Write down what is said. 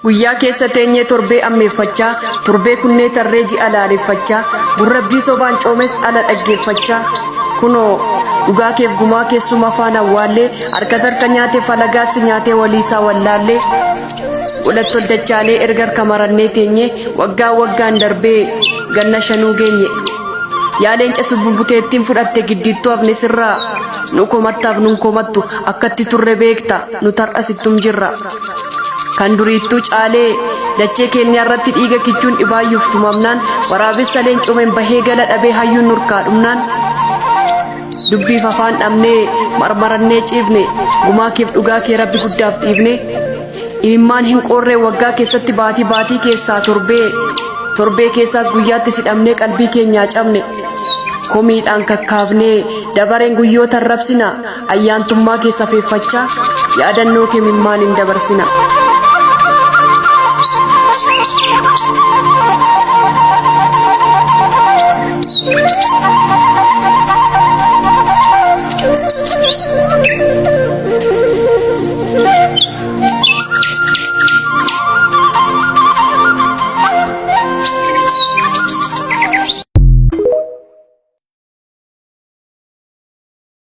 Guyyaa keessa teenyee torbee ammeeffachaa, torbee kunnee tarree ji'a laaleffachaa, gurrabdii sobaan coomes ala dhaggeeffachaa. Kunoo dhugaa keef gumaa keessuma faana awwaallee, harka nyaatee falagaasi nyaatee waliisaa wallaallee. Godhat toldachaalee erga harka marannee teenyee, waggaan darbee ganna shanuu geenye. Yaa leenca subbubuteettiin fudhatte giddiittuu hafne sirraa, nu komattaaf nun komattu akkatti turre beekta nu tar'asittum jirra. Kan duriittuu caalee dachee keenya irratti dhiiga kichuun dhibaayyuuf tumamnaan, waraabessa leencumeen bahee gala dhabee hayyuun nurkaa dhumnaan. Dubbiif afaan dhabnee marmarannee ciifne, gumaa keef dhugaa kee rabbi guddaaf dhiifne. Imimmaan hin qorree waggaa keessatti baatii keessaa torbee keessaas guyyaatti sidhamnee qalbii keenyaa cabne. Komiidhaan kakkaafnee dabareen guyyoota arrabsina, ayyaantummaa keessa feeffachaa, yaadannoo kee imimmaan hin dabarsina. Thank you.